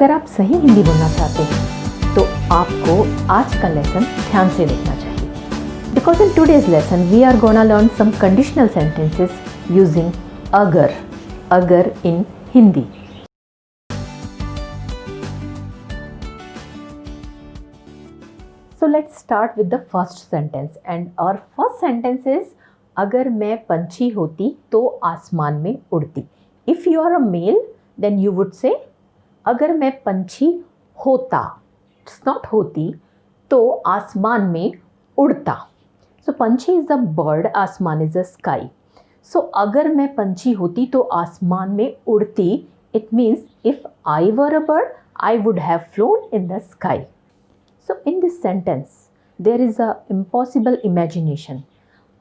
अगर आप सही हिंदी बोलना चाहते हैं तो आपको आज का लेसन ध्यान से देखना चाहिए। Because in today's lesson we are gonna learn some conditional sentences using अगर in Hindi. So let's start with the first sentence and our first sentence is अगर मैं पंछी होती तो आसमान में उड़ती। If you are a male then you would say अगर मैं पंछी होता, it's not होती, तो आसमान में उड़ता। So पंछी is a bird, आसमान is a sky. So अगर मैं पंछी होती तो आसमान में उड़ती, it means if I were a bird I would have flown in the sky. So in this sentence there is a impossible imagination.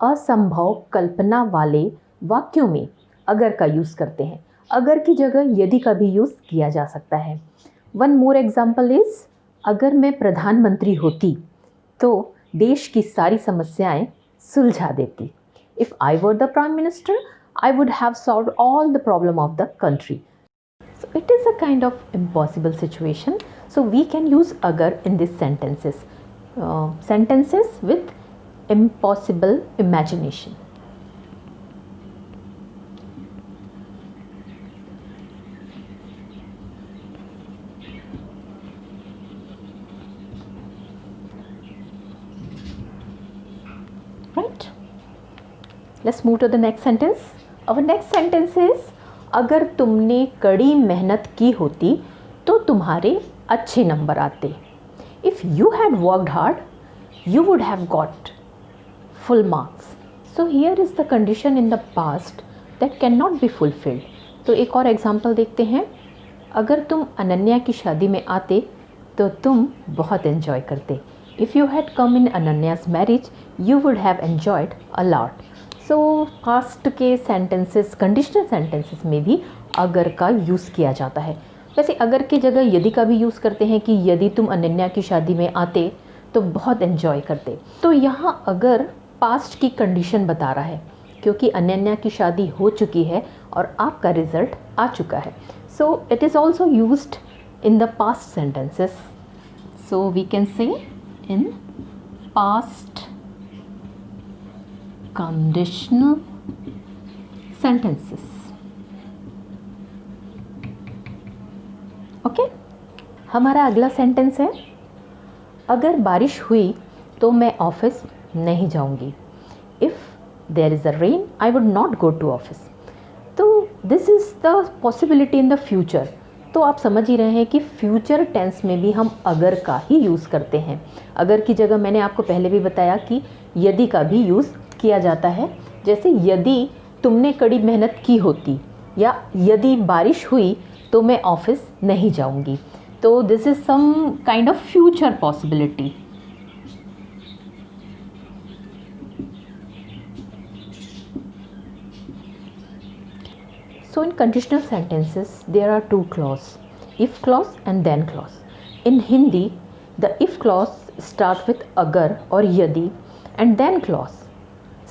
असंभव कल्पना वाले वाक्यों में अगर का यूज़ करते हैं। अगर की जगह यदि का भी यूज़ किया जा सकता है। वन मोर एग्जाम्पल इज़ अगर मैं प्रधानमंत्री होती तो देश की सारी समस्याएं सुलझा देती। If I were the prime minister I would have solved all the problem of the country. So it is a kind of impossible situation. So we can use agar in these sentences. Sentences with impossible imagination. Right? Let's move to the next sentence. Our next sentence is अगर तुमने कड़ी मेहनत की होती तो तुम्हारे अच्छे number आते। If you had worked hard you would have got full marks. So here is the condition in the past that can not be fulfilled. तो एक और एग्जांपल देखते हैं। अगर तुम अनन्या की शादी में आते तो तुम बहुत एंजॉय करते। If you had come in Ananya's marriage you would have enjoyed a lot. So past के सेंटेंसेस, कंडीशनल सेंटेंसेस में भी अगर का यूज़ किया जाता है। वैसे अगर की जगह यदि का भी यूज़ करते हैं कि यदि तुम अनन्या की शादी में आते तो बहुत एंजॉय करते। तो यहाँ अगर पास्ट की कंडीशन बता रहा है क्योंकि अनन्या की शादी हो चुकी है और आपका रिज़ल्ट आ चुका है। So it is also used in the past sentences. So we can say in past conditional sentences. Okay, हमारा अगला सेंटेंस है अगर बारिश हुई तो मैं ऑफिस नहीं जाऊंगी। If there is a rain I would not go to office. तो this is the possibility in the future. तो आप समझ ही रहे हैं कि फ्यूचर टेंस में भी हम अगर का ही यूज़ करते हैं। अगर की जगह मैंने आपको पहले भी बताया कि यदि का भी यूज़ किया जाता है। जैसे यदि तुमने कड़ी मेहनत की होती या यदि बारिश हुई तो मैं ऑफिस नहीं जाऊंगी। तो this is some kind of future possibility. So in conditional sentences there are two clauses, if clause and then clause. In Hindi the if clause start with agar or yadi and then clause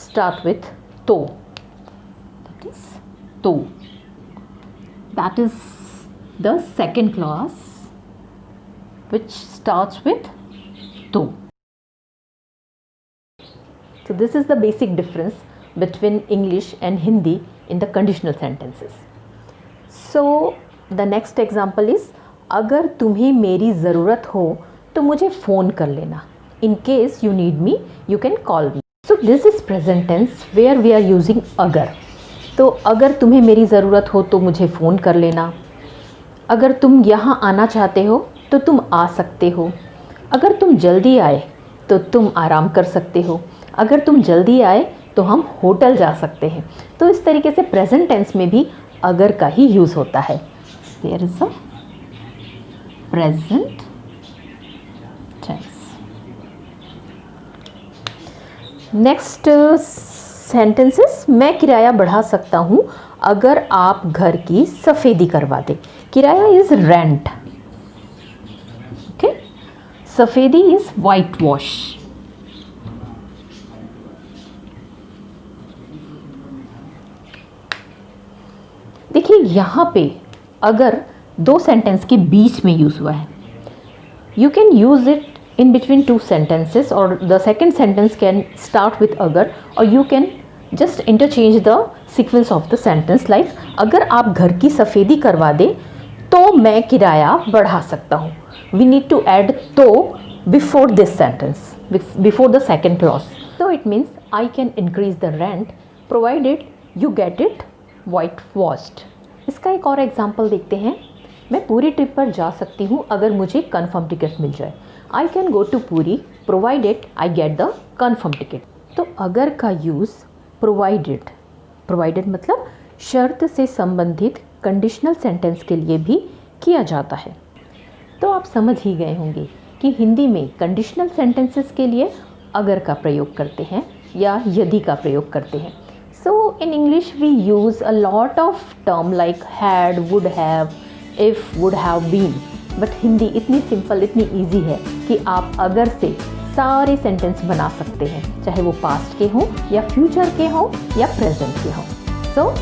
start with to. That is to. That is the second clause which starts with to. So this is the basic difference between English and Hindi in the conditional sentences. So the next example is अगर तुम्हें मेरी ज़रूरत हो तो मुझे phone कर लेना। In case you need me you can call me. So this is present tense where we are using अगर। तो अगर तुम्हें मेरी ज़रूरत हो तो मुझे फ़ोन कर लेना। अगर तुम यहाँ आना चाहते हो तो तुम आ सकते हो। अगर तुम जल्दी आए तो तुम आराम कर सकते हो। अगर तुम जल्दी आए तो हम होटल जा सकते हैं। तो इस तरीके से प्रेजेंट टेंस में भी अगर का ही यूज़ होता है। There is a present tense. Next sentences, मैं किराया बढ़ा सकता हूँ अगर आप घर की सफ़ेदी करवा दें। किराया इज़ रेंट। ओके, सफ़ेदी इज़ वाइट वॉश। देखिए यहाँ पे अगर दो सेंटेंस के बीच में यूज़ हुआ है. You can use it in between two sentences, or the second sentence can start with agar, or you can just interchange the sequence of the sentence. Like अगर आप घर की सफ़ेदी करवा दें तो मैं किराया बढ़ा सकता हूँ. We need to add तो before this sentence, before the second clause. So it means I can increase the rent provided you get it whitewashed. इसका एक और एग्जाम्पल देखते हैं. मैं पूरी ट्रिप पर जा सकती हूँ अगर मुझे कन्फर्म टिकट मिल जाए. आई कैन गो टू पूरी provided I get the confirm ticket. तो अगर का यूज़ प्रोवाइडेड मतलब शर्त से संबंधित कंडीशनल सेंटेंस के लिए भी किया जाता है. तो आप समझ ही गए होंगे कि हिंदी में कंडीशनल सेंटेंसेस के लिए अगर का प्रयोग करते हैं या यदि का प्रयोग करते हैं. So in English we use a lot of term like had, would have, if, would have been. But Hindi इतनी सिंपल, इतनी ईजी है कि आप अगर से सारे सेंटेंस बना सकते हैं, चाहे वो पास्ट के हों या फ्यूचर के हों या प्रेजेंट के हों. सो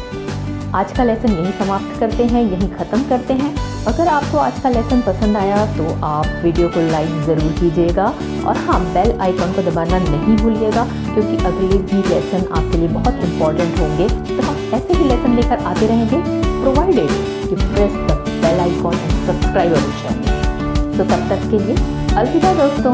आज का लेसन यहीं समाप्त करते हैं, यहीं ख़त्म करते हैं. अगर आपको आज का लेसन पसंद आया तो आप वीडियो को लाइक ज़रूर कीजिएगा, और हाँ, बेल आइकॉन को दबाना नहीं भूलिएगा, क्योंकि अगले भी लेसन आपके लिए बहुत इंपॉर्टेंट होंगे. तो हम ऐसे ही लेसन लेकर आते रहेंगे, provided you press the bell icon and subscribe our channel. तो तब तक के लिए अलविदा दोस्तों.